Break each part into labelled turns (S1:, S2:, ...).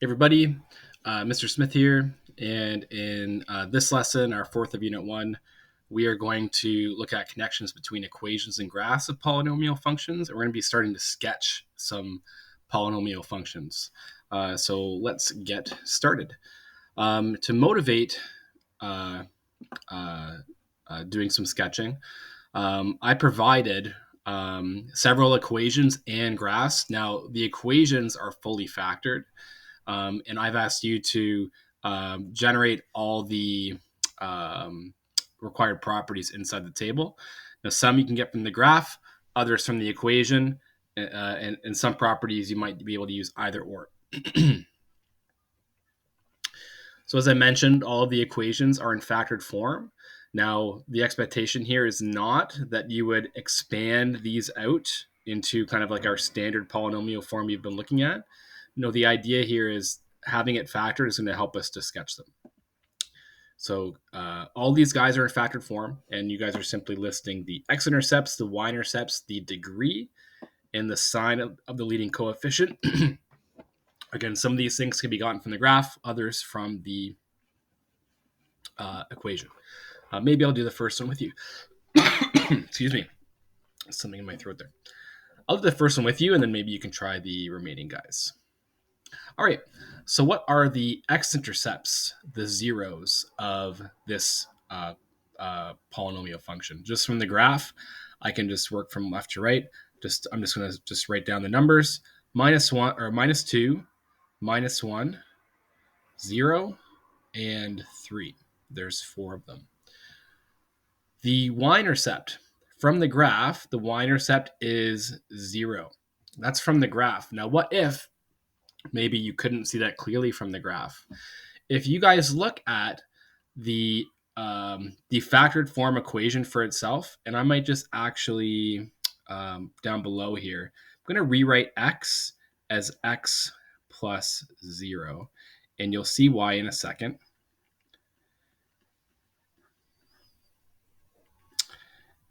S1: Everybody, Mr. Smith here, and in this lesson, our fourth of Unit 1, we are going to look at connections between equations and graphs of polynomial functions, and we're going to be starting to sketch some polynomial functions. So let's get started. To motivate doing some sketching, I provided several equations and graphs. Now, the equations are fully factored. And I've asked you to generate all the required properties inside the table. Now, some you can get from the graph, others from the equation, and some properties you might be able to use either or. So as I mentioned, all of the equations are in factored form. Now, the expectation here is not that you would expand these out into kind of like our standard polynomial form you've been looking at. No, the idea here is having it factored is going to help us to sketch them. So all these guys are in factored form, and you guys are simply listing the x-intercepts, the y-intercepts, the degree, and the sign of the leading coefficient. Again, some of these things can be gotten from the graph, others from the equation. Maybe I'll do the first one with you. Excuse me. Something in my throat there. I'll do the first one with you, and then maybe you can try the remaining guys. All right. So what are the x-intercepts, the zeros of this polynomial function? Just from the graph, I can just work from left to right. I'm just going to write down the numbers. -1 or -2, -1, 0, and 3. There's 4 of them. The y-intercept. From the graph, the y-intercept is 0. That's from the graph. Now, what if maybe you couldn't see that clearly from the graph? If you guys look at the factored form equation for itself, and I might just actually, down below here, I'm going to rewrite x as x plus 0, and you'll see why in a second.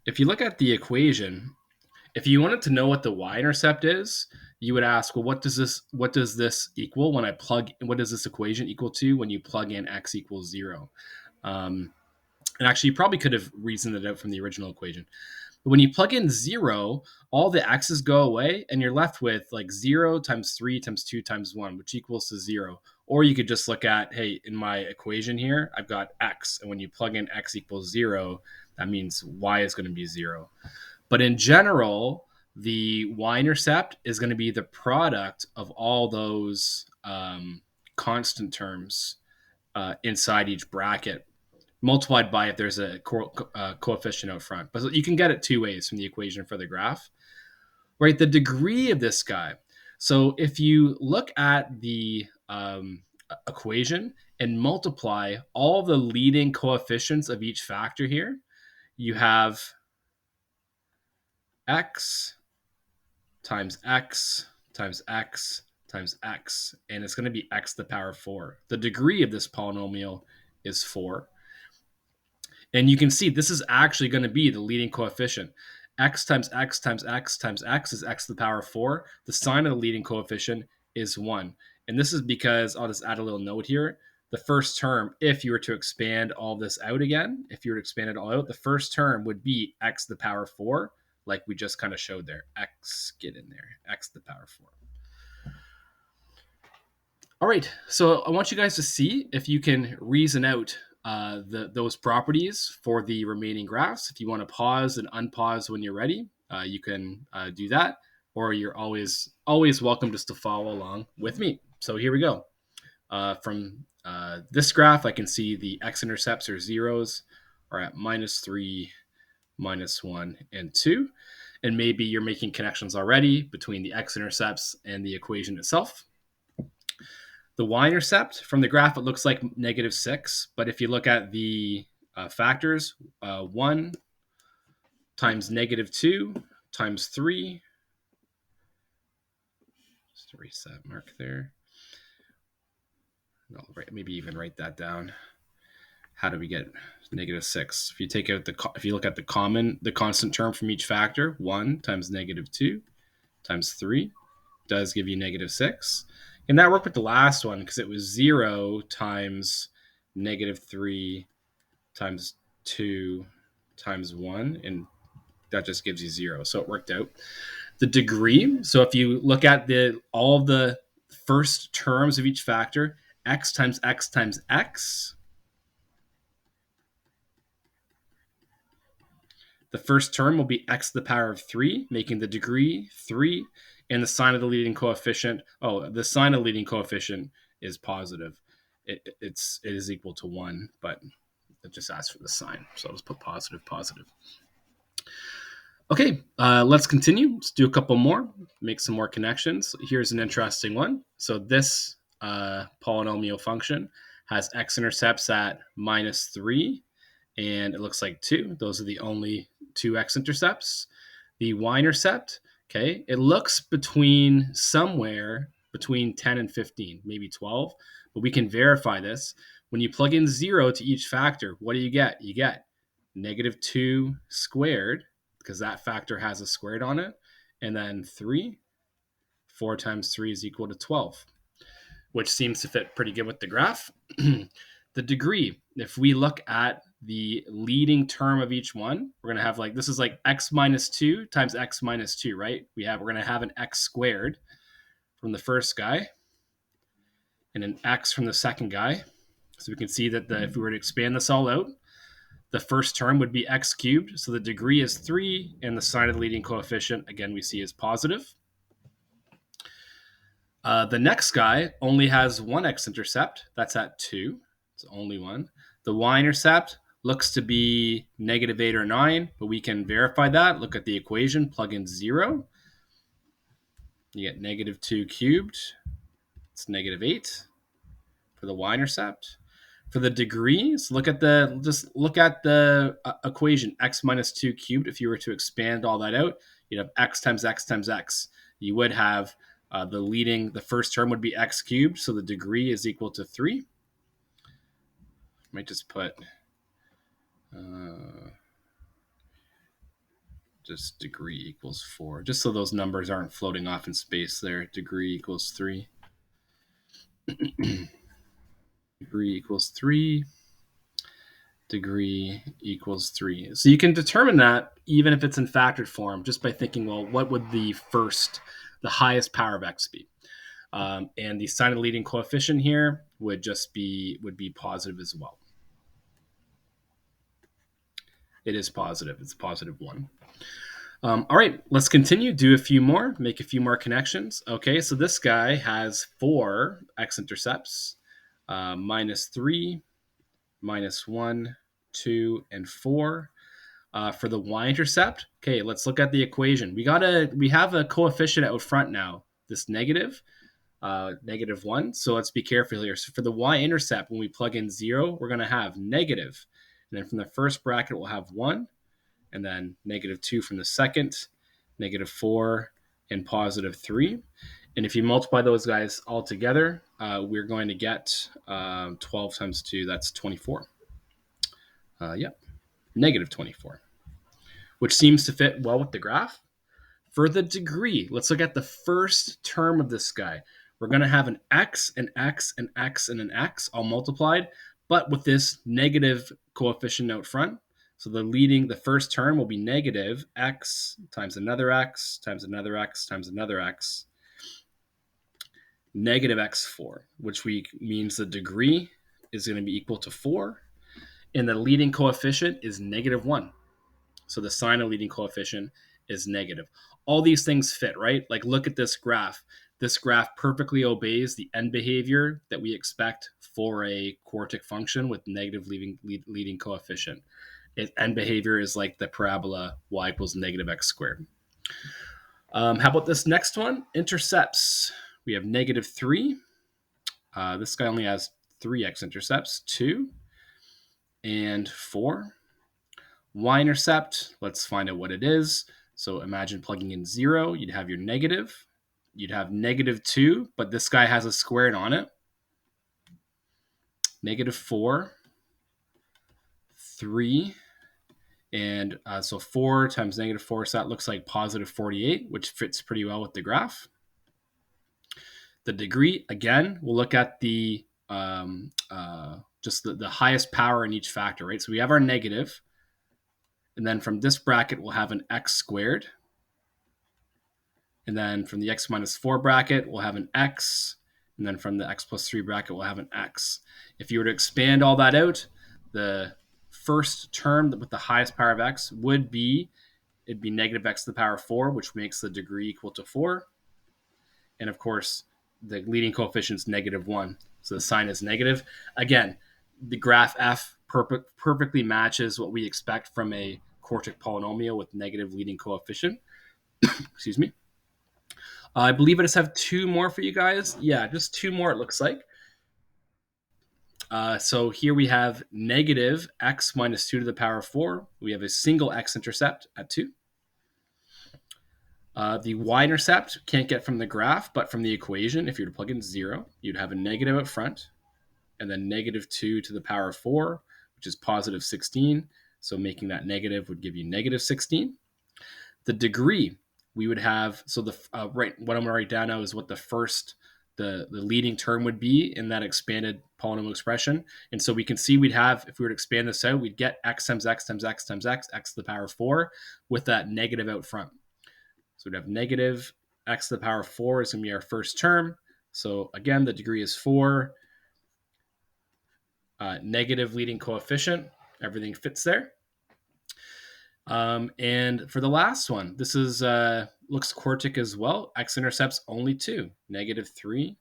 S1: If you look at the equation, if you wanted to know what the y-intercept is, you would ask, well, what does this equal when I plug? What does this equation equal to when you plug in x equals 0? And actually, you probably could have reasoned it out from the original equation. But when you plug in 0, all the x's go away, and you're left with like 0 times 3 times 2 times 1, which equals to 0. Or you could just look at, hey, in my equation here, I've got x. And when you plug in x equals 0, that means y is going to be 0. But in general, the y-intercept is going to be the product of all those constant terms inside each bracket, multiplied by if there's a coefficient out front. But you can get it two ways from the equation for the graph. Right, the degree of this guy. So if you look at the equation and multiply all the leading coefficients of each factor here, you have x times x times x times x, and it's going to be x to the power 4. The degree of this polynomial is 4. And you can see this is actually going to be the leading coefficient. X times x times x times x is x to the power 4. The sign of the leading coefficient is 1. And this is because, I'll just add a little note here, the first term, if you were to expand all this out again, if you were to expand it all out, the first term would be x to the power 4, like we just kind of showed there. X, get in there, x to the power 4. All right, so I want you guys to see if you can reason out those properties for the remaining graphs. If you want to pause and unpause when you're ready, you can do that, or you're always welcome just to follow along with me. So here we go. From this graph, I can see the x-intercepts or zeros are at -3, -1, and 2. And maybe you're making connections already between the x-intercepts and the equation itself. The y-intercept, from the graph, it looks like -6. But if you look at the factors, 1 times -2 times 3. Just erase that mark there. Maybe even write that down. How do we get -6? If you take out if you look at the constant term from each factor, 1 times -2 times 3 does give you negative 6. And that worked with the last one because it was 0 times negative 3 times 2 times 1, and that just gives you 0. So it worked out. The degree, so if you look at all of the first terms of each factor, x times x times x, the first term will be x to the power of 3, making the degree 3, and the sign of the leading coefficient, the sign of the leading coefficient is positive. It is equal to 1, but it just asks for the sign. So I'll just put positive, positive. Okay, let's continue. Let's do a couple more, make some more connections. Here's an interesting one. So this polynomial function has x-intercepts at -3, and it looks like 2. Those are the only two x-intercepts. The y-intercept, okay, it looks somewhere between 10 and 15, maybe 12, but we can verify this. When you plug in 0 to each factor, what do you get? You get negative 2 squared, because that factor has a squared on it, and then 3. 4 times 3 is equal to 12, which seems to fit pretty good with the graph. The degree, if we look at the leading term of each one, we're going to have this is like x minus 2 times x minus 2, right? We're going to have an x squared from the first guy and an x from the second guy. So we can see that if we were to expand this all out, the first term would be x cubed. So the degree is 3, and the sign of the leading coefficient, again, we see is positive. The next guy only has one x-intercept. That's at 2. It's only one. The y-intercept looks to be -8 or 9, but we can verify that. Look at the equation, plug in 0. You get -2 cubed. It's -8 for the y-intercept. For the degrees, look at the equation, x minus 2 cubed. If you were to expand all that out, you'd have x times x times x. You would have the first term would be x cubed, so the degree is equal to 3. I might just put just degree equals 4, just so those numbers aren't floating off in space there. Degree equals 3. Degree equals 3. Degree equals 3. So you can determine that even if it's in factored form just by thinking, well, what would the highest power of x be? And the sign of the leading coefficient here would be positive as well. It is positive. It's positive 1. All right, let's continue. Do a few more. Make a few more connections. Okay, so this guy has 4 x-intercepts, -3, -1, 2, and 4. For the y-intercept, okay, let's look at the equation. We have a coefficient out front now, this negative. -1. So let's be careful here. So for the y-intercept, when we plug in 0, we're going to have negative. And then from the first bracket, we'll have 1. And then -2 from the second, -4, and +3. And if you multiply those guys all together, we're going to get 12 times 2, that's 24. -24, which seems to fit well with the graph. For the degree, let's look at the first term of this guy. We're going to have an x, an x, an x, and an x all multiplied, but with this negative coefficient out front. So the first term will be negative x times another x times another x times another x, -x4, which means the degree is going to be equal to 4, and the leading coefficient is -1. So the sign of leading coefficient is negative. All these things fit, right? Look at this graph. This graph perfectly obeys the end behavior that we expect for a quartic function with negative leading coefficient. End behavior is like the parabola y equals -x squared. How about this next one? Intercepts. We have -3. This guy only has 3 x-intercepts, 2 and 4. Y-intercept, let's find out what it is. So imagine plugging in 0, you'd have your negative. You'd have -2, but this guy has a squared on it. -4, 3, and so 4 times -4, so that looks like +48, which fits pretty well with the graph. The degree, again, we'll look at the just the highest power in each factor, right? So we have our negative, and then from this bracket, we'll have an x squared. And then from the x minus 4 bracket, we'll have an x. And then from the x plus 3 bracket, we'll have an x. If you were to expand all that out, the first term with the highest power of x would be, it'd be negative x to the power of 4, which makes the degree equal to 4. And of course, the leading coefficient is negative 1. So the sign is negative. Again, the graph f perfectly matches what we expect from a quartic polynomial with negative leading coefficient. Excuse me. I believe I just have two more for you guys. Yeah, just two more, it looks like. So here we have negative x minus 2 to the power of 4. We have a single x-intercept at 2. The y-intercept can't get from the graph, but from the equation, if you were to plug in 0, you'd have a negative up front, and then negative 2 to the power of 4, which is positive 16. So making that negative would give you negative 16. The degree, we would have, so the right, what I'm going to write down now is what the first, the leading term would be in that expanded polynomial expression. And so we can see we'd have, if we were to expand this out, we'd get x times x times x times x, x to the power of 4, with that negative out front. So we'd have negative x to the power of 4 is going to be our first term. So again, the degree is 4. Negative leading coefficient, everything fits there. And for the last one, this is looks quartic as well. X-intercepts only 2, negative 3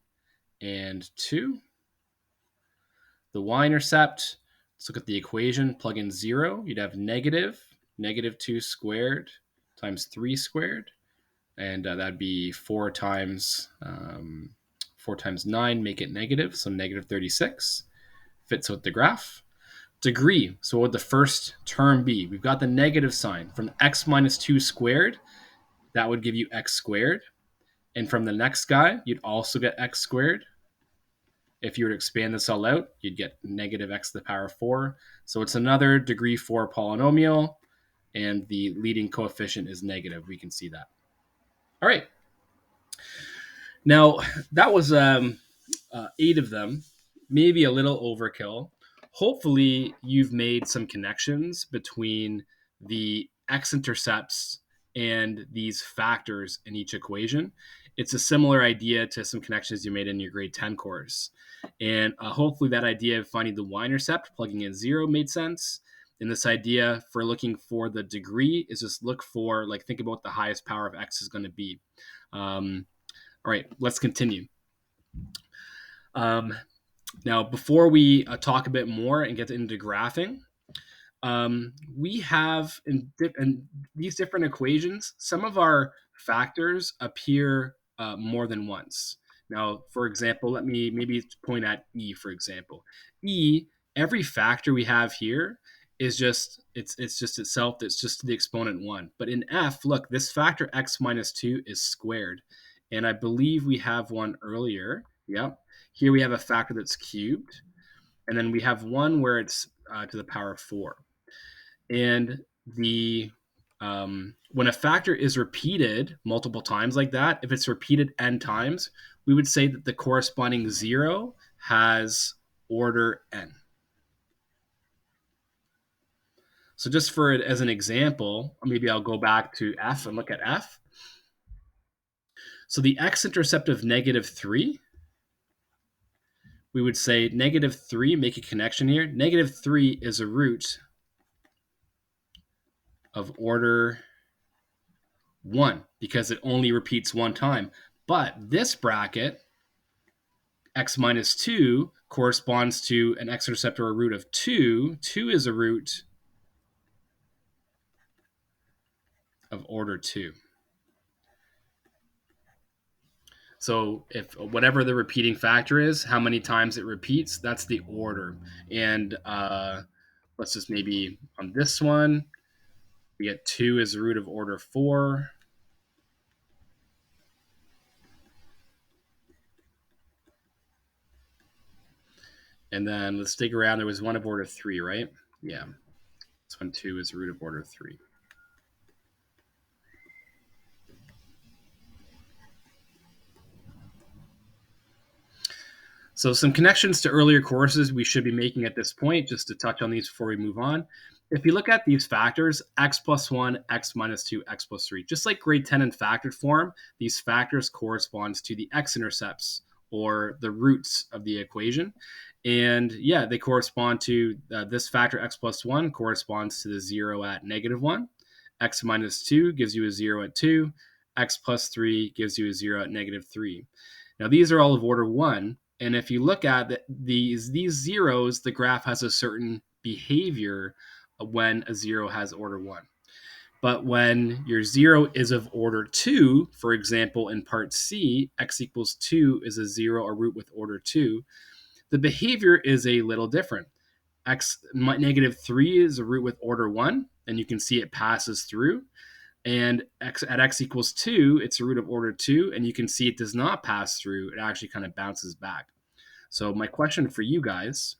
S1: and 2. The y-intercept, let's look at the equation, plug in 0. You'd have negative 2 squared times 3 squared. And that'd be 4 times 9, make it negative, so negative 36. Fits with the graph. Degree, so what would the first term be? We've got the negative sign. From x minus 2 squared, that would give you x squared. And from the next guy, you'd also get x squared. If you were to expand this all out, you'd get negative x to the power of 4. So it's another degree 4 polynomial, and the leading coefficient is negative. We can see that. All right. Now, that was 8 of them, maybe a little overkill. Hopefully, you've made some connections between the x-intercepts and these factors in each equation. It's a similar idea to some connections you made in your grade 10 course. And hopefully that idea of finding the y-intercept, plugging in 0 made sense. And this idea for looking for the degree is just look for, like, think about what the highest power of x is going to be. All right, let's continue. Now, before we talk a bit more and get into graphing, we have in these different equations, some of our factors appear more than once. Now, for example, let me maybe point at E, for example. E, every factor we have here is just, it's just itself, it's just the exponent 1. But in F, look, this factor x minus 2 is squared. And I believe we have one earlier. Yep. Here we have a factor that's cubed. And then we have one where it's to the power of 4. And the when a factor is repeated multiple times like that, if it's repeated n times, we would say that the corresponding 0 has order n. So just for it as an example, maybe I'll go back to F and look at F. So the x-intercept of negative 3, we would say negative 3, make a connection here. Negative 3 is a root of order 1 because it only repeats one time. But this bracket, x minus 2, corresponds to an x-intercept or a root of 2. 2 is a root of order 2. So if whatever the repeating factor is, how many times it repeats, that's the order. And let's just maybe on this one, we get 2 is the root of order 4. And then let's dig around. There was one of order 3, right? Yeah. This one 2 is the root of order 3. So some connections to earlier courses we should be making at this point, just to touch on these before we move on. If you look at these factors, x plus 1, x minus 2, x plus 3, just like grade 10 in factored form, these factors corresponds to the x-intercepts or the roots of the equation. And yeah, they correspond to this factor x plus 1 corresponds to the 0 at -1. X minus 2 gives you a 0 at 2. X plus 3 gives you a 0 at -3. Now, these are all of order 1. And if you look at these zeros, the graph has a certain behavior when a 0 has order 1. But when your 0 is of order 2, for example, in part C, x equals 2 is a 0, a root with order 2, the behavior is a little different. X -3 is a root with order 1, and you can see it passes through. And at x equals 2, it's a root of order 2, and you can see it does not pass through. It actually kind of bounces back. So my question for you guys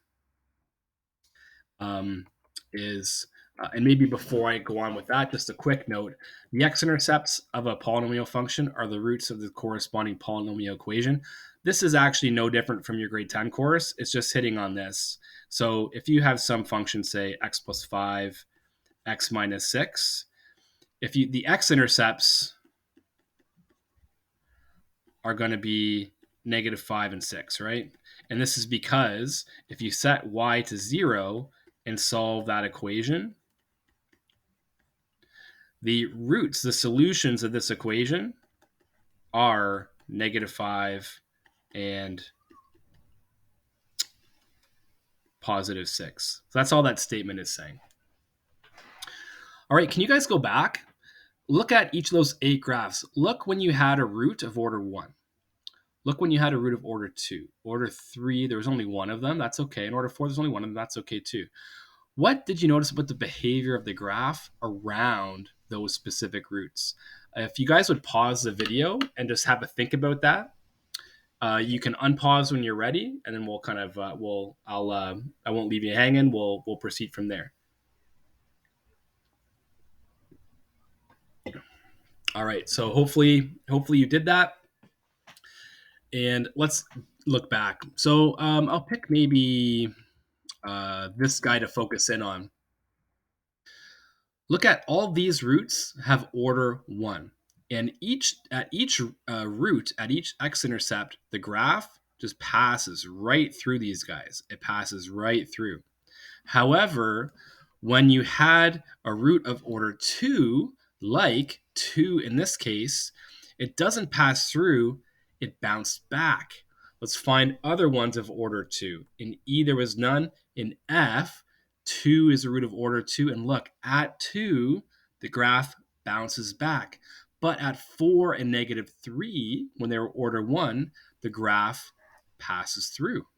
S1: is, and maybe before I go on with that, just a quick note, the x-intercepts of a polynomial function are the roots of the corresponding polynomial equation. This is actually no different from your grade 10 course. It's just hitting on this. So if you have some function, say x plus 5, x minus 6, the x-intercepts are going to be -5 and 6, right? And this is because if you set y to 0 and solve that equation, the roots, the solutions of this equation are -5 and +6. So that's all that statement is saying. All right, can you guys go back? Look at each of those 8 graphs. Look when you had a root of order 1. Look when you had a root of order 2. Order 3, there was only one of them. That's okay. In order 4, there's only one of them. That's okay too. What did you notice about the behavior of the graph around those specific roots? If you guys would pause the video and just have a think about that, you can unpause when you're ready, and then we'll kind of I won't leave you hanging. We'll proceed from there. All right. So hopefully you did that, and let's look back. So I'll pick maybe this guy to focus in on. Look at all these roots have order 1. And at each root, at each x-intercept, the graph just passes right through these guys. It passes right through. However, when you had a root of order 2, like 2 in this case, it doesn't pass through, it bounced back. Let's find other ones of order 2. In E, there was none. In F, 2 is a root of order 2. And look, at 2, the graph bounces back. But at 4 and -3, when they were order 1, the graph passes through.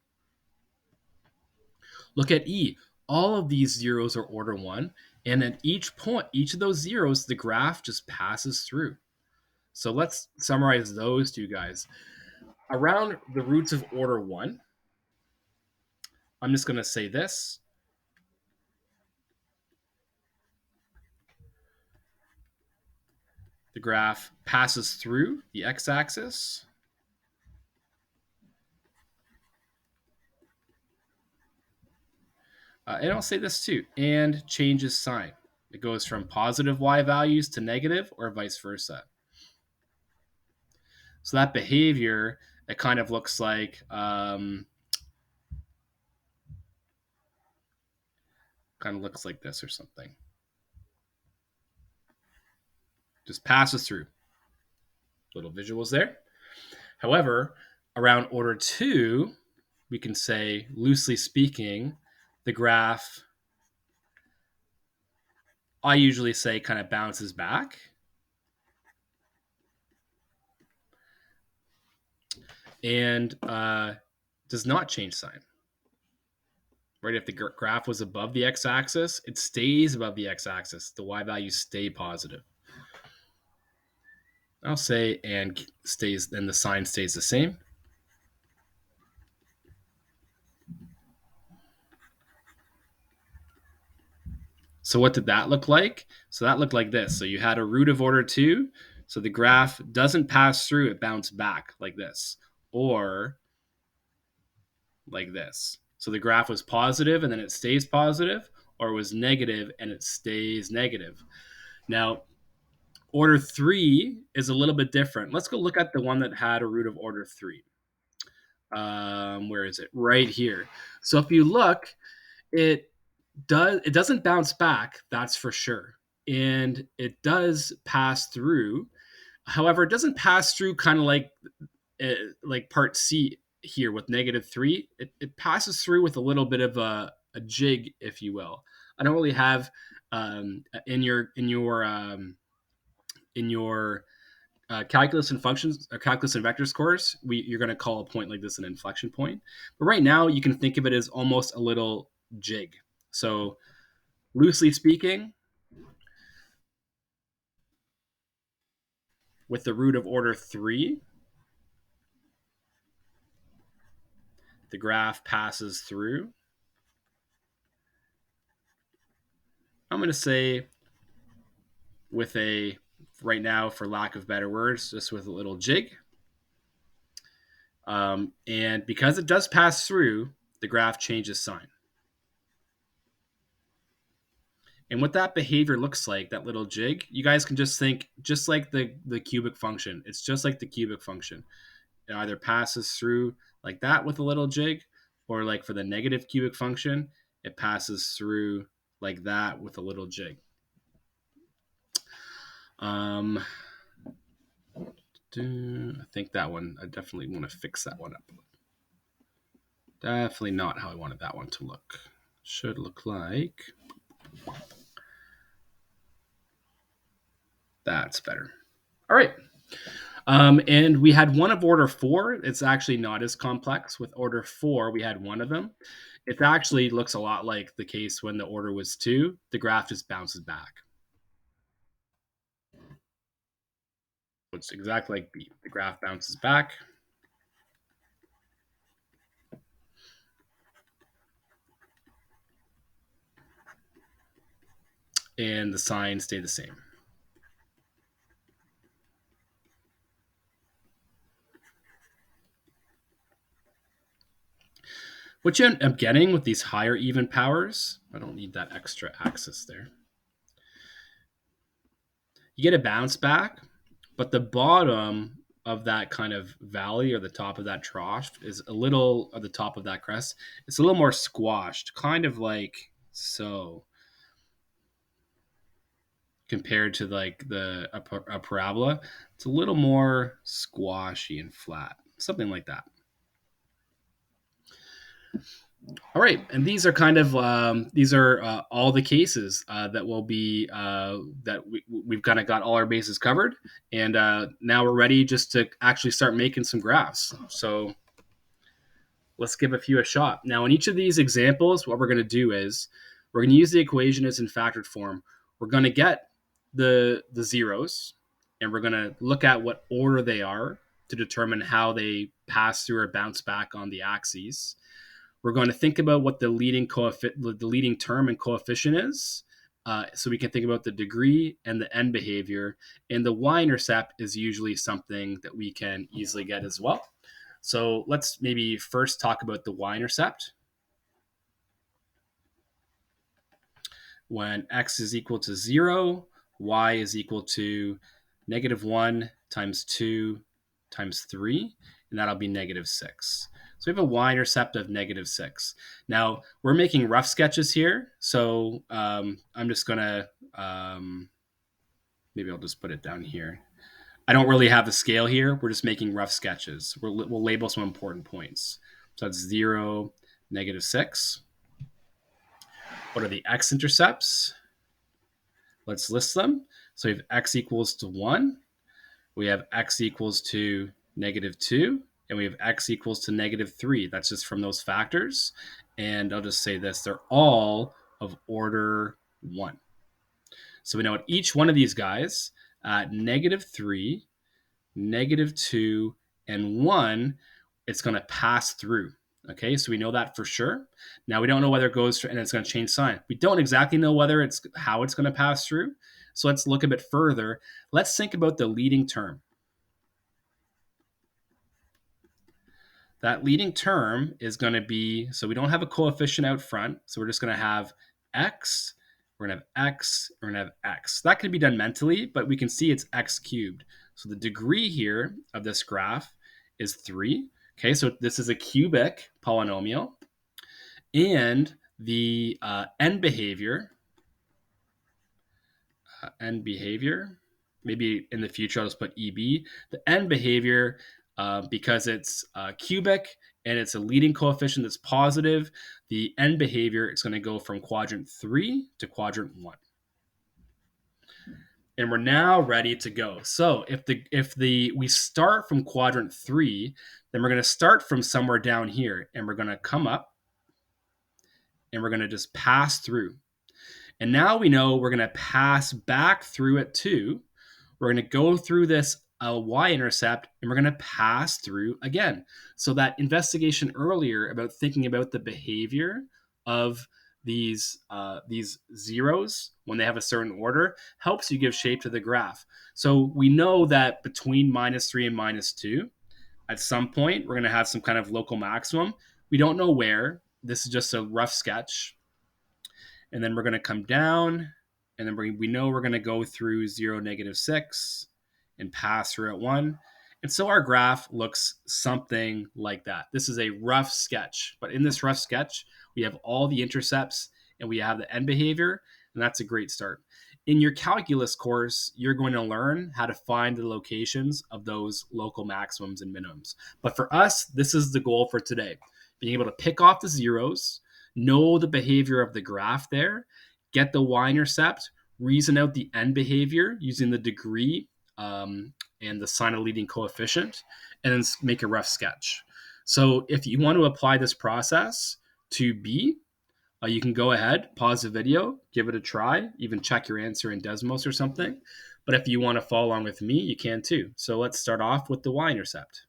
S1: Look at E. All of these zeros are order 1. And at each point, each of those zeros, the graph just passes through. So let's summarize those two guys. Around the roots of order 1, I'm just going to say this. The graph passes through the x-axis. And I'll say this too, and changes sign. It goes from positive y values to negative or vice versa. So that behavior, it kind of looks like this or something. Just passes through. Little visuals there. However, around order 2, we can say, loosely speaking, the graph, I usually say, kind of bounces back. And does not change sign. Right? If the graph was above the x-axis, it stays above the x-axis. The y values stay positive. I'll say and stays, then the sign stays the same. So what did that look like? So that looked like this. So you had a root of order 2. So the graph doesn't pass through, it bounced back like this. Or like this. So the graph was positive and then it stays positive, or it was negative and it stays negative. Now, order 3 is a little bit different. Let's go look at the one that had a root of order 3. Where is it? Right here. So if you look, it doesn't bounce back, that's for sure. And it does pass through. However, it doesn't pass through kind of like part C here with -3. It passes through with a little bit of a jig, if you will. I don't really have in your calculus and functions or calculus and vectors course, you're going to call a point like this an inflection point. But right now, you can think of it as almost a little jig. So, loosely speaking, with the root of order 3, the graph passes through. I'm going to say with a, right now, for lack of better words, just with a little jig. And because it does pass through, the graph changes sign. And what that behavior looks like, that little jig, you guys can just think just like the cubic function. It's just like the cubic function. It either passes through like that with a little jig, or like for the negative cubic function, it passes through like that with a little jig. I think that one, I definitely want to fix that one up. Definitely not how I wanted that one to look. Should look like, that's better. All right. And we had one of order 4. It's actually not as complex. With order 4, we had one of them. It actually looks a lot like the case when the order was 2. The graph just bounces back. It's exactly like B. The graph bounces back. And the signs stay the same. What you end up getting with these higher even powers, I don't need that extra axis there. You get a bounce back, but the bottom of that kind of valley, or the top of that trough, is a little, at the top of that crest, it's a little more squashed, kind of like so, compared to like a parabola. It's a little more squashy and flat, something like that. All right, and these are kind of all the cases that will be that we've kind of got all our bases covered, and now we're ready just to actually start making some graphs. So let's give a few a shot. Now, in each of these examples, what we're going to do is we're going to use the equation as in factored form. We're going to get the zeros, and we're going to look at what order they are to determine how they pass through or bounce back on the axes. We're going to think about what the leading term and coefficient is, so we can think about the degree and the end behavior. And the y-intercept is usually something that we can easily get as well. So let's maybe first talk about the y-intercept. When x is equal to 0, y is equal to -1 times 2 times 3, and that'll be -6. So we have a y-intercept of -6. Now, we're making rough sketches here, so I'm just going to, maybe I'll just put it down here. I don't really have the scale here. We're just making rough sketches. We'll label some important points. So that's 0, -6. What are the x-intercepts? Let's list them. So we have x equals to 1. We have x equals to -2. And we have x equals to -3. That's just from those factors. And I'll just say this. They're all of order 1. So we know at each one of these guys, -3, -2, and 1, it's going to pass through. Okay, so we know that for sure. Now we don't know whether it goes through and it's going to change sign. We don't exactly know how it's going to pass through. So let's look a bit further. Let's think about the leading term. that leading term is going to be, so we don't have a coefficient out front, so we're just going to have x, we're going to have x, we're going to have x. That can be done mentally, but we can see it's x cubed. So the degree here of this graph is 3. Okay, so this is a cubic polynomial. And the end behavior, maybe in the future I'll just put EB. The end behavior, because it's cubic and it's a leading coefficient that's positive, the end behavior is going to go from quadrant 3 to quadrant 1. And we're now ready to go. So if we start from quadrant 3, then we're going to start from somewhere down here, and we're going to come up, and we're going to just pass through. And now we know we're going to pass back through it too. We're going to go through this y-intercept, and we're going to pass through again. So that investigation earlier about thinking about the behavior of these zeros when they have a certain order helps you give shape to the graph. So we know that between -3 and -2, at some point, we're going to have some kind of local maximum. We don't know where. This is just a rough sketch. And then we're going to come down, and then we know we're going to go through 0, -6, and pass through at 1. And so our graph looks something like that. This is a rough sketch, but in this rough sketch, we have all the intercepts, and we have the end behavior, and that's a great start. In your calculus course, you're going to learn how to find the locations of those local maximums and minimums. But for us, this is the goal for today. Being able to pick off the zeros, know the behavior of the graph there, get the y-intercept, reason out the end behavior using the degree and the sign of leading coefficient, and then make a rough sketch. So if you want to apply this process to B, you can go ahead, pause the video, give it a try, even check your answer in Desmos or something. But if you want to follow along with me, you can too. So let's start off with the y-intercept.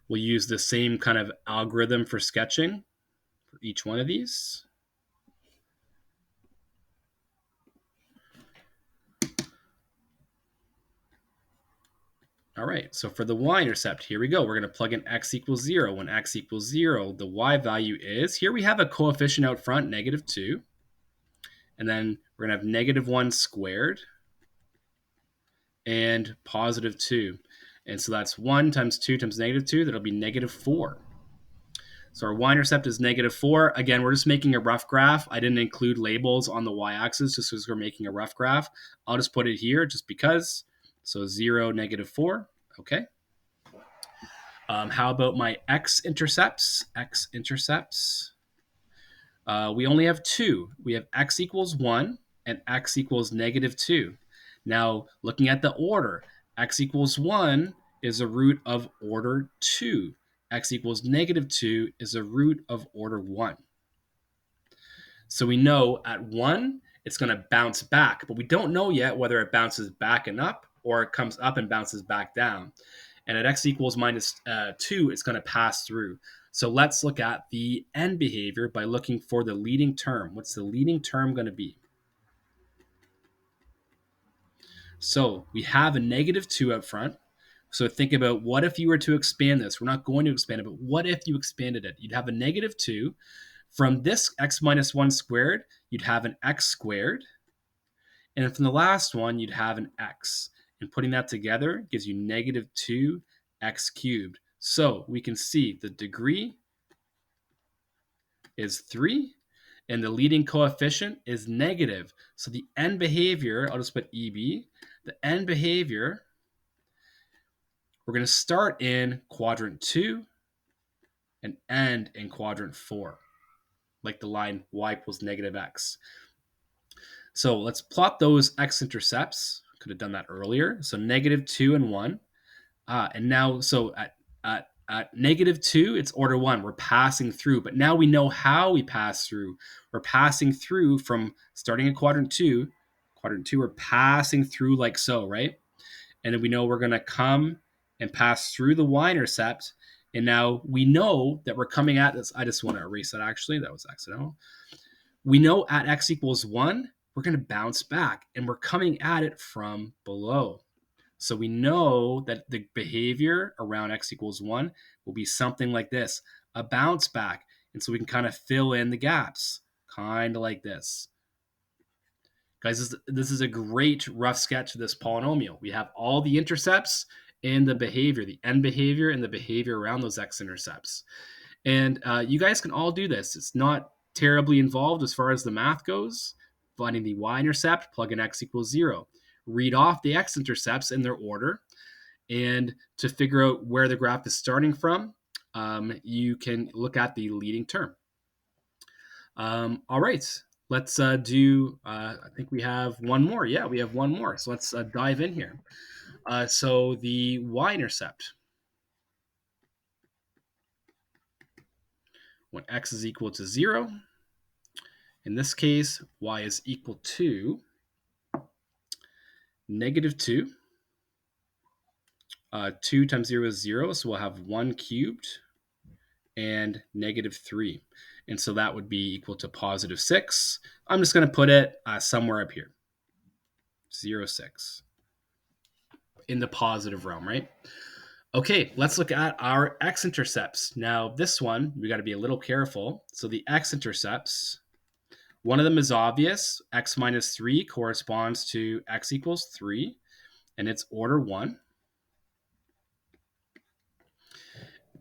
S1: We'll use the same kind of algorithm for sketching for each one of these. All right, so for the y-intercept, here we go. We're going to plug in x equals 0. When x equals 0, the y value is, here we have a coefficient out front, -2. And then we're going to have -1 squared and +2. And so that's 1 times 2 times -2. That'll be -4. So our y-intercept is -4. Again, we're just making a rough graph. I didn't include labels on the y-axis just because we're making a rough graph. I'll just put it here just because. So 0, -4. Okay. How about my x-intercepts? We only have 2. We have x equals 1 and x equals -2. Now, looking at the order, x equals 1 is a root of order 2. X equals -2 is a root of order 1. So we know at 1, it's going to bounce back, but we don't know yet whether it bounces back and up or it comes up and bounces back down. And at x equals -2, it's going to pass through. So let's look at the end behavior by looking for the leading term. What's the leading term going to be? So we have a -2 up front. So think about, what if you were to expand this? We're not going to expand it, but what if you expanded it? You'd have a -2. From this x minus 1 squared, you'd have an x squared. And from the last one, you'd have an x. And putting that together gives you -2x cubed. So we can see the degree is 3, and the leading coefficient is negative. So the end behavior, I'll just put EB, the end behavior, we're going to start in quadrant 2 and end in quadrant 4, like the line y equals -x. So let's plot those x-intercepts. Could have done that earlier. So -2 and 1. And now, so at -2, it's order 1. We're passing through. But now we know how we pass through. We're passing through from starting in quadrant 2. Quadrant 2, we're passing through like so, right? And then we know we're going to come and pass through the y-intercept. And now we know that we're coming at this. I just want to erase that, actually. That was accidental. We know at x equals 1, we're going to bounce back. And we're coming at it from below. So we know that the behavior around x equals 1 will be something like this, a bounce back. And so we can kind of fill in the gaps, kind of like this. Guys, this is a great rough sketch of this polynomial. We have all the intercepts and the behavior, the end behavior and the behavior around those x-intercepts. And you guys can all do this. It's not terribly involved as far as the math goes. Finding the y-intercept, plug in x equals 0. Read off the x-intercepts in their order. And to figure out where the graph is starting from, you can look at the leading term. All right, let's do, I think we have one more. Yeah, we have one more. So let's dive in here. So the y-intercept, when x is equal to 0, in this case, y is equal to negative 2. 2 times 0 is 0, so we'll have 1 cubed and negative 3. And so that would be equal to positive 6. I'm just going to put it somewhere up here. 0, 6. In the positive realm, right? Okay, let's look at our x-intercepts. Now, this one, we got to be a little careful. So the x-intercepts, one of them is obvious. X minus 3 corresponds to x equals 3, and it's order 1.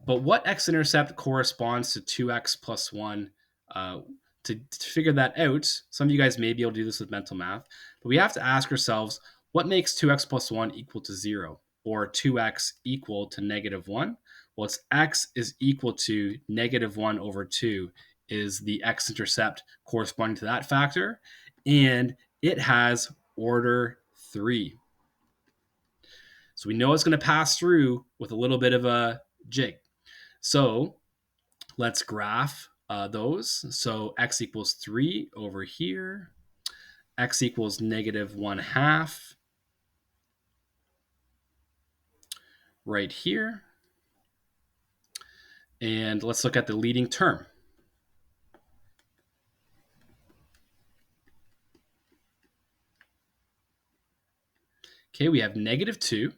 S1: But what x-intercept corresponds to 2x plus 1? To figure that out, some of you guys may be able to do this with mental math, but we have to ask ourselves, what makes 2x plus 1 equal to 0? Or 2x equal to negative 1? Well, it's x is equal to negative 1 over 2 is the x-intercept corresponding to that factor, and it has order 3. So we know it's going to pass through with a little bit of a jig. So let's graph those. So x equals 3 over here. X equals negative 1/2 right here. And let's look at the leading term. Okay, we have negative 2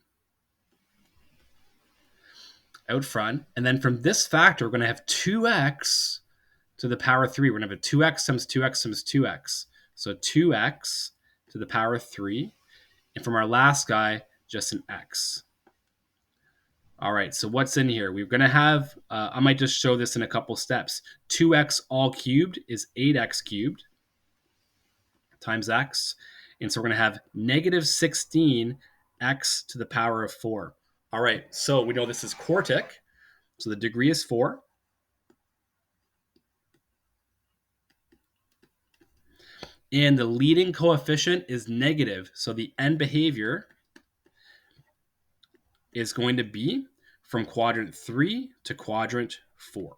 S1: out front. And then from this factor, we're going to have 2x to the power 3. We're going to have a 2x times 2x times 2x. So 2x to the power 3. And from our last guy, just an x. All right, so what's in here? We're going to have, I might just show this in a couple steps. 2x all cubed is 8x cubed times x. And so we're going to have negative 16x to the power of 4. All right, so we know this is quartic. So the degree is 4. And the leading coefficient is negative. So the end behavior is going to be from quadrant 3 to quadrant 4.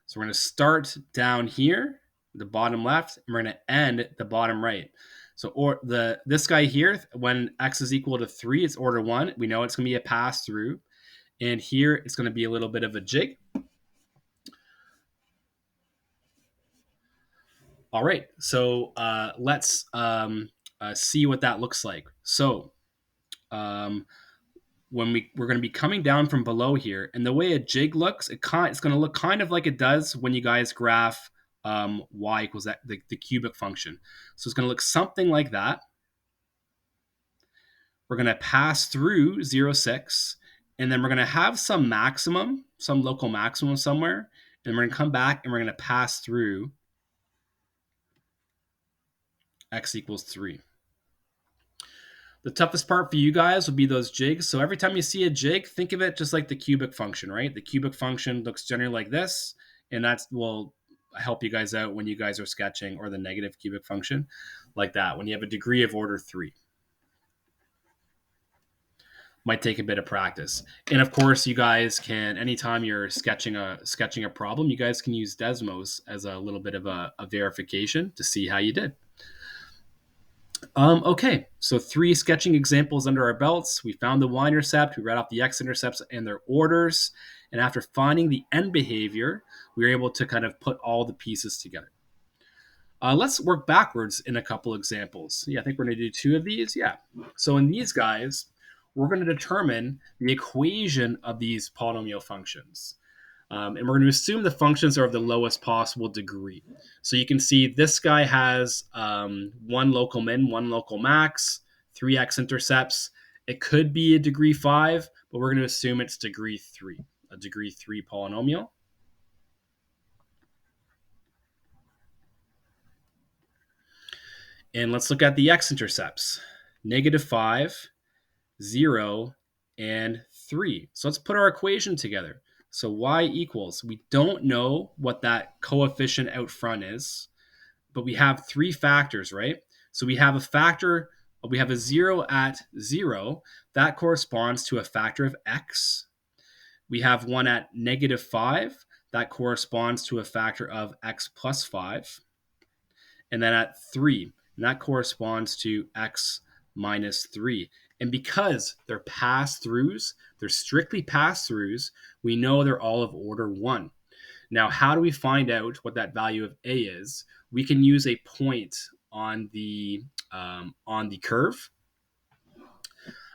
S1: So we're going to start down here, the bottom left, and we're going to end at the bottom right. So this guy here, when x is equal to 3, it's order 1. We know it's going to be a pass through. And here it's going to be a little bit of a jig. All right, so let's see what that looks like. So when we're going to be coming down from below here, and the way a jig looks, it's going to look kind of like it does when you guys graph y equals the cubic function. So it's going to look something like that. We're going to pass through 0, 6, and then we're going to have some maximum, some local maximum somewhere, and we're going to come back and we're going to pass through x equals 3. The toughest part for you guys will be those jigs. So every time you see a jig, think of it just like the cubic function, right? The cubic function looks generally like this, and that will help you guys out when you guys are sketching, or the negative cubic function like that, when you have a degree of order 3. Might take a bit of practice. And of course, you guys can, anytime you're sketching a problem, you guys can use Desmos as a little bit of a verification to see how you did. Okay, so 3 sketching examples under our belts. We found the y-intercept, we read off the x-intercepts and their orders, and after finding the end behavior, we were able to kind of put all the pieces together. Let's work backwards in a couple examples. Yeah, I think we're going to do 2 of these. Yeah. So in these guys, we're going to determine the equation of these polynomial functions. And we're going to assume the functions are of the lowest possible degree. So you can see this guy has 1 local min, 1 local max, 3 x-intercepts. It could be a degree 5, but we're going to assume it's degree 3, a degree 3 polynomial. And let's look at the x-intercepts. -5, 0, and 3. So let's put our equation together. So y equals, we don't know what that coefficient out front is, but we have 3 factors, right? So we have a factor, we have a 0 at 0. That corresponds to a factor of x. We have one at -5. That corresponds to a factor of x plus 5. And then at 3, and that corresponds to x minus 3. And because they're pass-throughs, they're strictly pass-throughs, we know they're all of order 1. Now, how do we find out what that value of a is? We can use a point on the curve.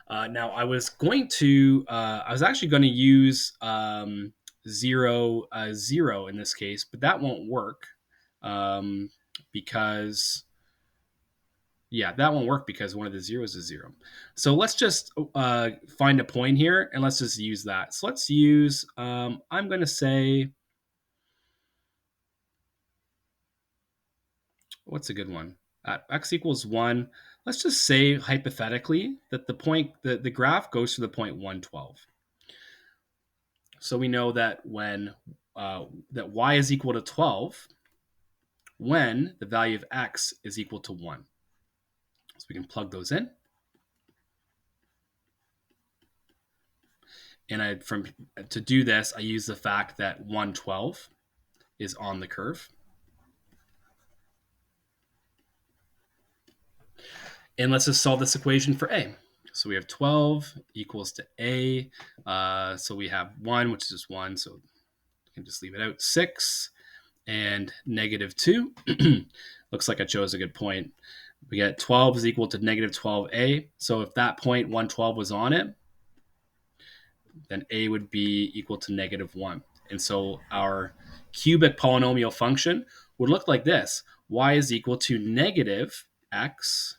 S1: Now, I was actually going to use 0, 0 in this case, but that won't work because that won't work because one of the zeros is 0. So let's just find a point here and let's just use that. So let's use, I'm going to say, what's a good one? At x equals 1, let's just say hypothetically that the graph goes to the point 112. So we know that when that y is equal to 12 when the value of x is equal to 1. So we can plug those in. And to do this, I use the fact that 112 is on the curve. And let's just solve this equation for a. So we have 12 equals to a. So we have 1, which is just 1. So you can just leave it out. 6 and -2. Looks like I chose a good point. We get 12 is equal to -12a. So if that point 112 was on it, then a would be equal to -1. And so our cubic polynomial function would look like this. Y is equal to negative x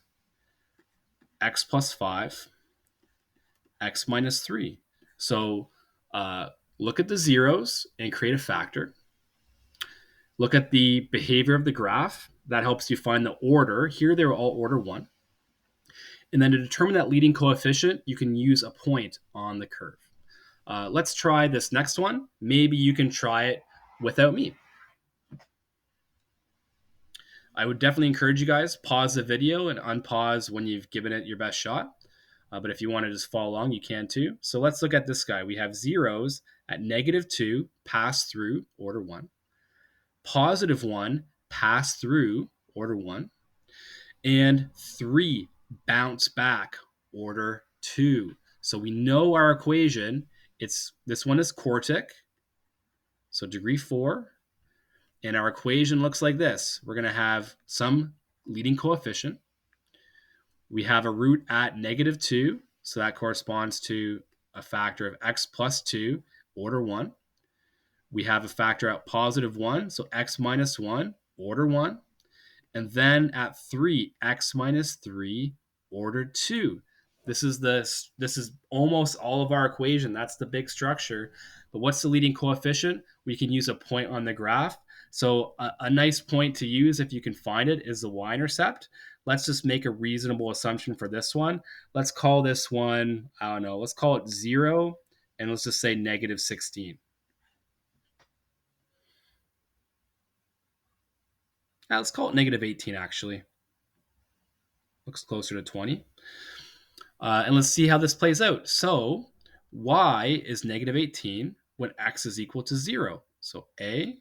S1: plus 5, x minus 3. So look at the zeros and create a factor. Look at the behavior of the graph. That helps you find the order. Here they're all order 1. And then to determine that leading coefficient, you can use a point on the curve. Let's try this next one. Maybe you can try it without me. I would definitely encourage you guys, pause the video and unpause when you've given it your best shot. But if you want to just follow along, you can too. So let's look at this guy. We have zeros at -2, pass through, order 1. +1, pass through, order 1. And 3, bounce back, order 2. So we know our equation. This one is quartic, so degree 4. And our equation looks like this. We're going to have some leading coefficient. We have a root at -2, so that corresponds to a factor of x plus 2, order 1. We have a factor at +1, so x minus 1, order 1. And then at 3, x minus 3, order 2. This is almost all of our equation. That's the big structure. But what's the leading coefficient? We can use a point on the graph. So a nice point to use, if you can find it, is the y-intercept. Let's just make a reasonable assumption for this one. Let's call this one, I don't know, let's call it 0, and let's just say -16. Now let's call it -18, actually. Looks closer to 20. And let's see how this plays out. So y is -18 when x is equal to 0. So a,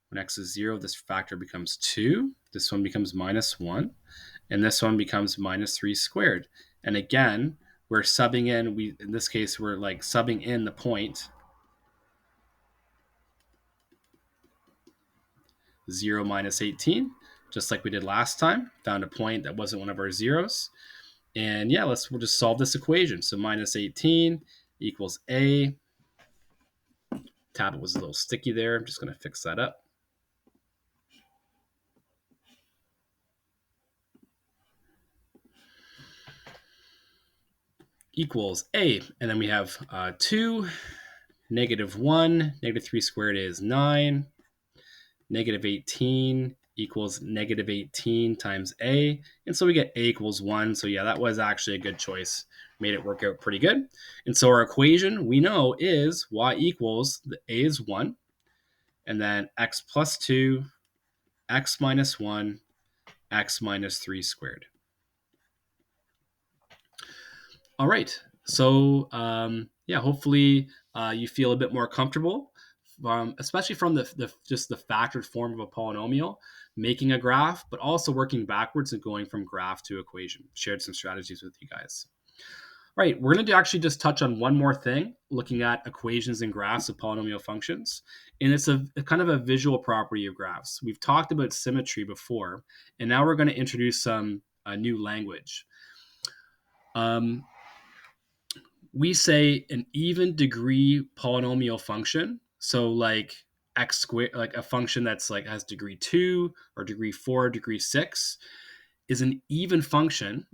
S1: when x is 0, this factor becomes 2. This one becomes -1. And this one becomes -3 squared. And again, we're subbing in, in this case, we're like subbing in the point 0 minus 18. just like we did last time. Found a point that wasn't one of our zeros. And yeah, we'll just solve this equation. So minus 18 equals a. Tablet was a little sticky there. I'm just going to fix that up. Equals a. And then we have 2, -1, -3 squared is 9, -18 equals -18 times a. And so we get a equals 1. So yeah, that was actually a good choice. Made it work out pretty good. And so our equation we know is y equals, the a is 1, and then x plus 2, x minus 1, x minus 3 squared. All right. So yeah, hopefully you feel a bit more comfortable, especially from just the factored form of a polynomial, making a graph, but also working backwards and going from graph to equation. Shared some strategies with you guys. All right, we're going to actually just touch on one more thing, looking at equations and graphs of polynomial functions. And it's a kind of a visual property of graphs. We've talked about symmetry before, and now we're going to introduce some new language. We say an even degree polynomial function. So like x squared, like a function that's like has degree 2 or degree 4, degree 6, is an even function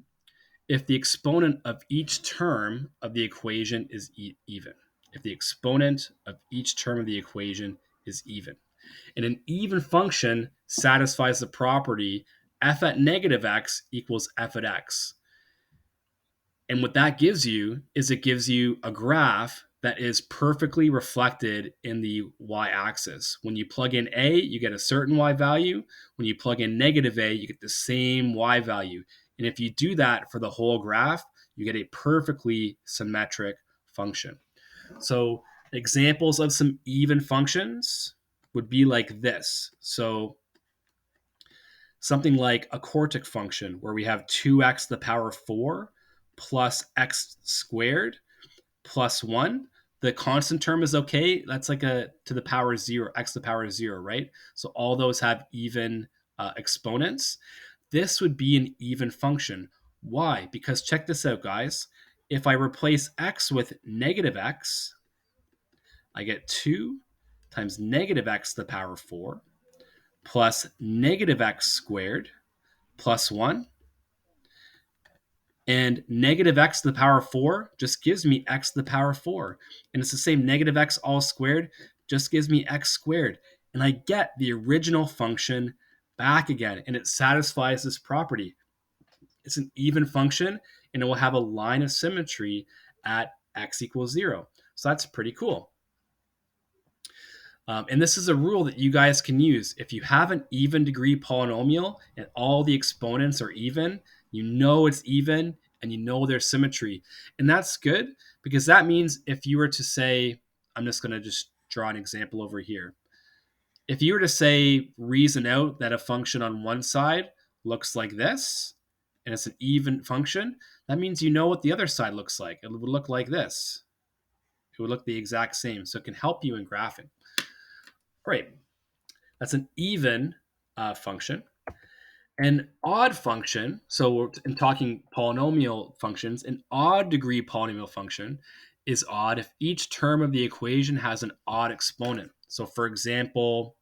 S1: if the exponent of each term of the equation is even. If the exponent of each term of the equation is even. And an even function satisfies the property f at negative x equals f at x. And what that gives you is it gives you a graph that is perfectly reflected in the y-axis. When you plug in a, you get a certain y value. When you plug in negative a, you get the same y value. And if you do that for the whole graph, you get a perfectly symmetric function. So examples of some even functions would be like this. So something like a quartic function where we have 2x to the power 4 plus x squared plus 1. The constant term is okay. That's like a to the power 0, x to the power 0, right? So all those have even exponents. This would be an even function. Why? Because check this out, guys. If I replace x with negative x, I get 2 times negative x to the power 4 plus negative x squared plus 1. And negative x to the power 4 just gives me x to the power 4. And it's the same, negative x all squared just gives me x squared. And I get the original function back again, and it satisfies this property. It's an even function, and it will have a line of symmetry at x equals 0. So that's pretty cool. And this is a rule that you guys can use. If you have an even degree polynomial and all the exponents are even, you know it's even and you know there's symmetry. And that's good because that means if you were to say, I'm just going to just draw an example over here. If you were to say, reason out that a function on one side looks like this, and it's an even function, that means you know what the other side looks like. It would look like this. It would look the exact same. So it can help you in graphing. All right. That's an even function. An odd function, so we're in talking polynomial functions, an odd degree polynomial function is odd if each term of the equation has an odd exponent. So for example,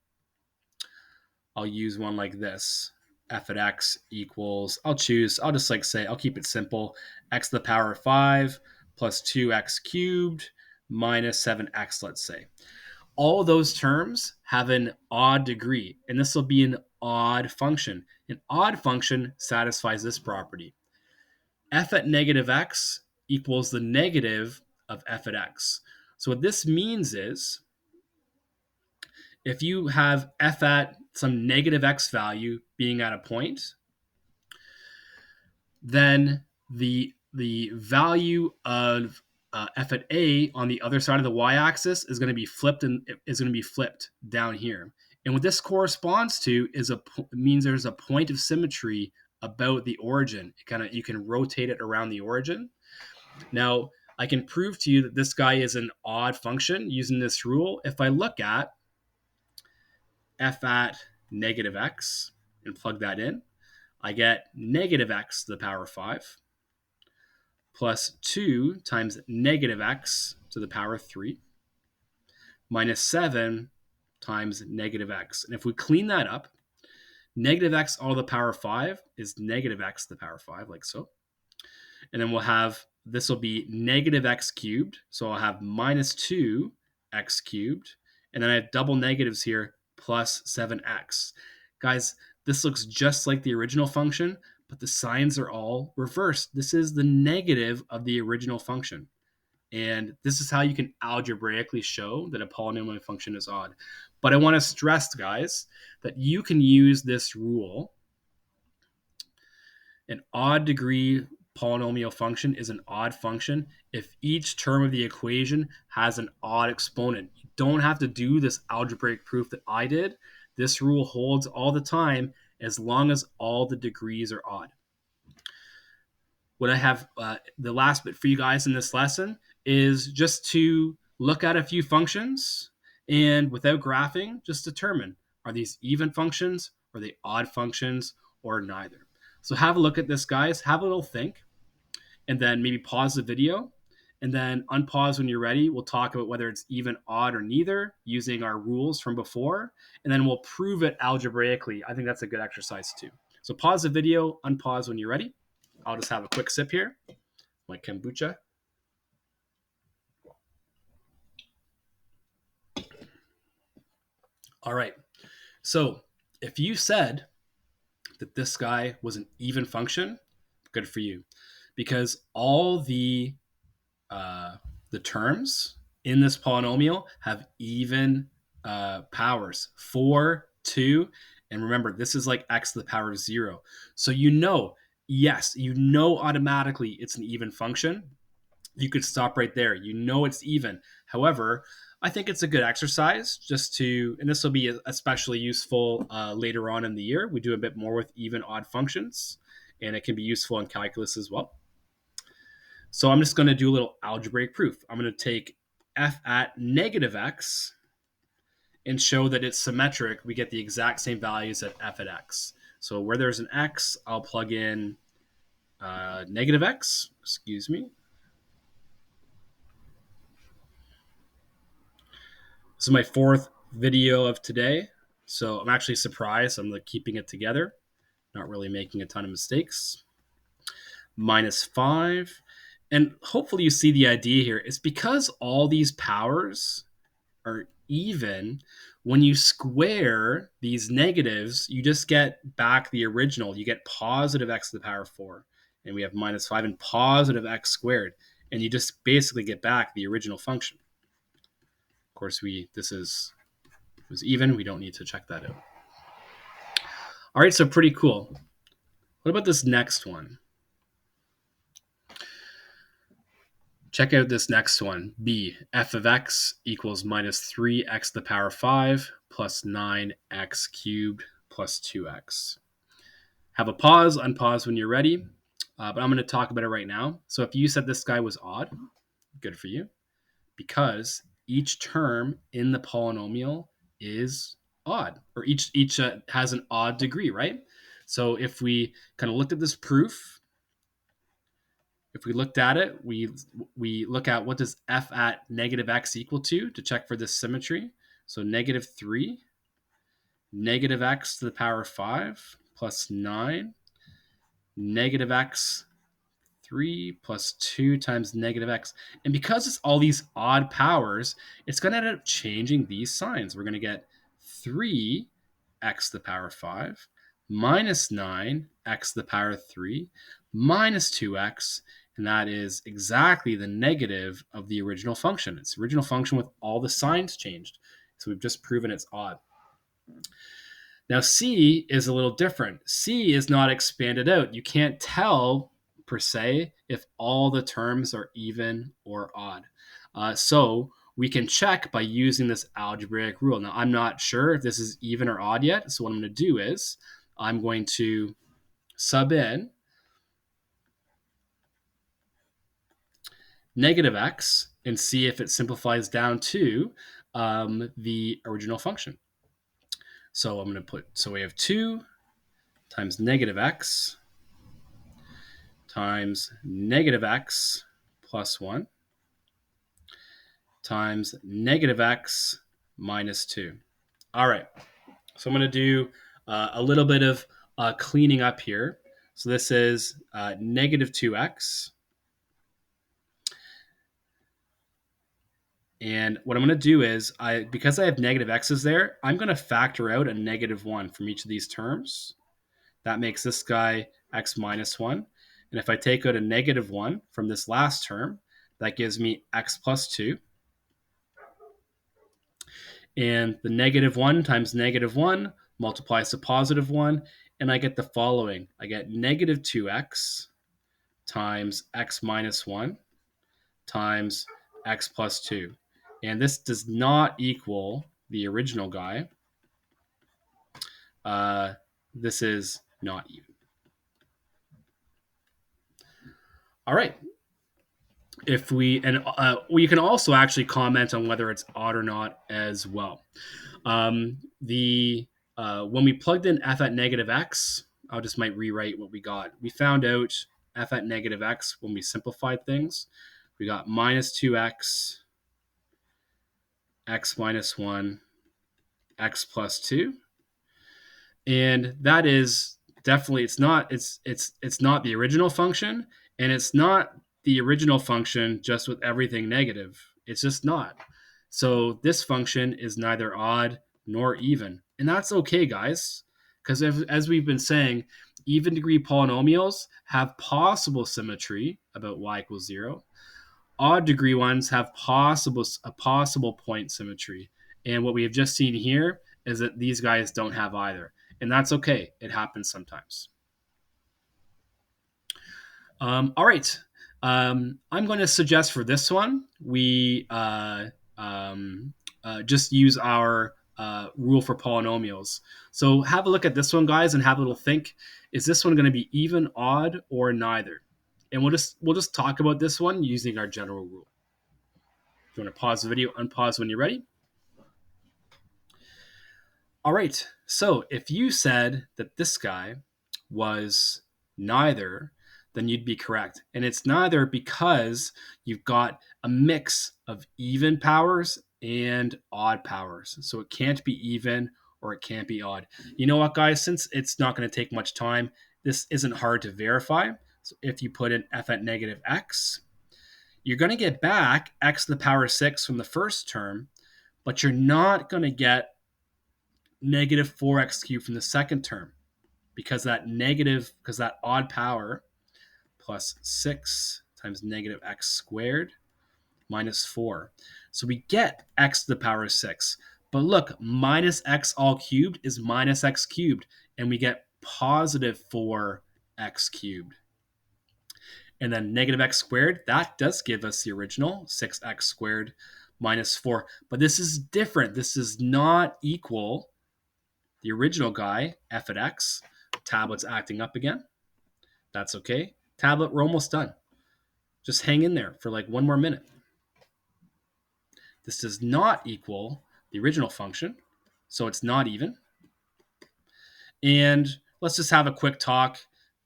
S1: I'll use one like this. F at x equals, I'll just like say, I'll keep it simple. X to the power 5 plus 2x cubed minus 7x, let's say. All those terms have an odd degree, and this will be an odd function. An odd function satisfies this property. F at negative x equals the negative of f at x. So what this means is if you have f at some negative x value being at a point, then the value of f at a on the other side of the y-axis is going to be flipped and is going to be flipped down here. And what this corresponds to is means there's a point of symmetry about the origin. You can rotate it around the origin. Now I can prove to you that this guy is an odd function using this rule. If I look at f at negative x, and plug that in, I get negative x to the power 5 plus 2 times negative x to the power 3 minus 7 times negative x. And if we clean that up, negative x all to the power 5 is negative x to the power 5, like so. And then we'll have, this will be negative x cubed. So I'll have minus 2x cubed. And then I have double negatives here, plus 7x. Guys, this looks just like the original function, but the signs are all reversed. This is the negative of the original function. And this is how you can algebraically show that a polynomial function is odd. But I want to stress, guys, that you can use this rule. An odd degree polynomial function is an odd function if each term of the equation has an odd exponent. You don't have to do this algebraic proof that I did. This rule holds all the time as long as all the degrees are odd. What I have, the last bit for you guys in this lesson is just to look at a few functions and without graphing, just determine, are these even functions, are they odd functions, or neither? So have a look at this, guys. Have a little think, and then maybe pause the video, and then unpause when you're ready. We'll talk about whether it's even, odd, or neither using our rules from before, and then we'll prove it algebraically. I think that's a good exercise too. So pause the video, unpause when you're ready. I'll just have a quick sip here, my kombucha. All right. So if you said that this guy was an even function, good for you, because all the terms in this polynomial have even powers, 4, 2, and remember, this is like x to the power of 0. So you know, yes, you know automatically it's an even function. You could stop right there. You know it's even. However, I think it's a good exercise just to, and this will be especially useful later on in the year. We do a bit more with even, odd functions, and it can be useful in calculus as well. So I'm just going to do a little algebraic proof. I'm going to take f at negative x and show that it's symmetric. We get the exact same values at f at x. So where there's an x, I'll plug in negative x. Excuse me. This is my 4th video of today, so I'm actually surprised. I'm like keeping it together, not really making a ton of mistakes. Minus 5. And hopefully you see the idea here. It's because all these powers are even. When you square these negatives, you just get back the original. You get positive x to the power 4. And we have minus 5 and positive x squared. And you just basically get back the original function. Of course, this was even. We don't need to check that out. All right, so pretty cool. What about this next one? Check out this next one. B, f of x equals minus 3x to the power 5 plus 9x cubed plus 2x. Have a pause, unpause when you're ready. But I'm going to talk about it right now. So if you said this guy was odd, good for you, because each term in the polynomial is odd, or each has an odd degree, right? So if we kind of looked at this proof, if we looked at it, we look at what does f at negative x equal to check for this symmetry. So negative 3, negative x to the power 5 plus 9, negative x 3 plus 2 times negative x. And because it's all these odd powers, it's going to end up changing these signs. We're going to get 3x to the power 5 minus 9x to the power 3 minus 2x, and that is exactly the negative of the original function. It's the original function with all the signs changed. So we've just proven it's odd. Now C is a little different. C is not expanded out. You can't tell per se if all the terms are even or odd. So we can check by using this algebraic rule. Now I'm not sure if this is even or odd yet. So what I'm going to do is I'm going to sub in negative x and see if it simplifies down to the original function. So I'm going to put, so we have 2 times negative x times negative x plus 1 times negative x minus 2. All right, so I'm going to do a little bit of cleaning up here. So this is negative 2x. And what I'm going to do is, because I have negative x's there, I'm going to factor out a negative 1 from each of these terms. That makes this guy x minus 1. And if I take out a negative 1 from this last term, that gives me x plus 2. And the negative 1 times negative 1 multiplies to positive 1, and I get the following. I get negative 2x times x minus 1 times x plus 2. And this does not equal the original guy. This is not even. All right. If we can also actually comment on whether it's odd or not as well. When we plugged in f at negative x, I just might rewrite what we got. We found out f at negative x when we simplified things. We got minus 2x, x minus 1, x plus 2. And that is definitely, it's not the original function, and it's not the original function just with everything negative. It's just not. So this function is neither odd nor even. And that's okay, guys, because as we've been saying, even degree polynomials have possible symmetry about y equals 0. Odd degree ones have a possible point symmetry. And what we have just seen here is that these guys don't have either. And that's okay. It happens sometimes. All right. I'm going to suggest for this one, we just use our rule for polynomials. So have a look at this one, guys, and have a little think. Is this one going to be even, odd, or neither? And we'll just talk about this one using our general rule. If you want to pause the video, unpause when you're ready. All right, so if you said that this guy was neither, then you'd be correct. And it's neither because you've got a mix of even powers and odd powers. So it can't be even or it can't be odd. You know what, guys? Since it's not going to take much time, this isn't hard to verify. So if you put in f at negative x, you're going to get back x to the power 6 from the first term, but you're not going to get negative 4x cubed from the second term because that odd power plus 6 times negative x squared minus 4. So we get x to the power 6. But look, minus x all cubed is minus x cubed, and we get positive 4x cubed. And then negative x squared, that does give us the original 6x squared minus 4. But this is different. This does not equal the original guy, f at x. Tablet's acting up again. That's okay. Tablet, we're almost done. Just hang in there for like one more minute. This does not equal the original function, so it's not even. And let's just have a quick talk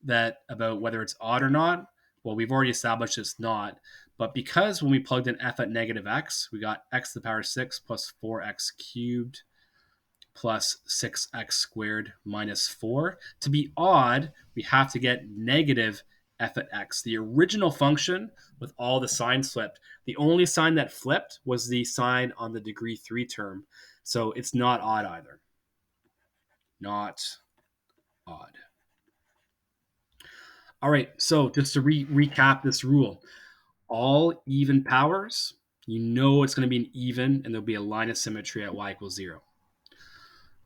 S1: about whether it's odd or not. Well, we've already established it's not. But because when we plugged in f at negative x, we got x to the power 6 plus 4x cubed plus 6x squared minus 4. To be odd, we have to get negative f at x, the original function with all the signs flipped. The only sign that flipped was the sign on the degree 3 term. So it's not odd either. Not odd. All right, so just to recap this rule, all even powers, you know it's going to be an even, and there'll be a line of symmetry at y equals 0.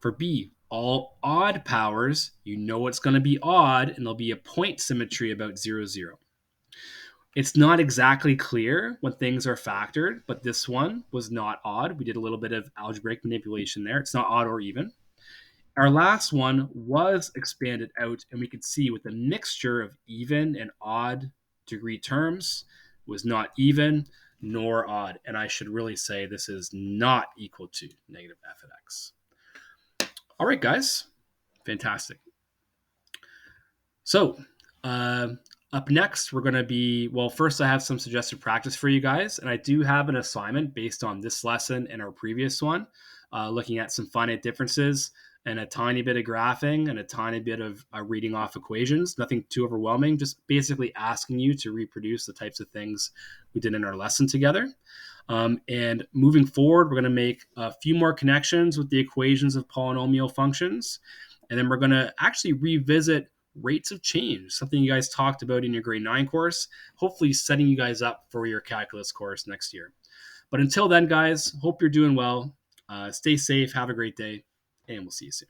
S1: For B, all odd powers, you know it's going to be odd, and there'll be a point symmetry about 0, 0. It's not exactly clear when things are factored, but this one was not odd. We did a little bit of algebraic manipulation there. It's not odd or even. Our last one was expanded out, and we could see with the mixture of even and odd degree terms was not even nor odd. And I should really say this is not equal to negative f at x. All right, guys. Fantastic. So, up next, we're going to be, well, first, I have some suggested practice for you guys. And I do have an assignment based on this lesson and our previous one, looking at some finite differences and a tiny bit of graphing and a tiny bit of reading off equations. Nothing too overwhelming, just basically asking you to reproduce the types of things we did in our lesson together. And moving forward, we're going to make a few more connections with the equations of polynomial functions. And then we're going to actually revisit rates of change, something you guys talked about in your grade 9 course, hopefully setting you guys up for your calculus course next year. But until then, guys, hope you're doing well. Stay safe, have a great day, and we'll see you soon.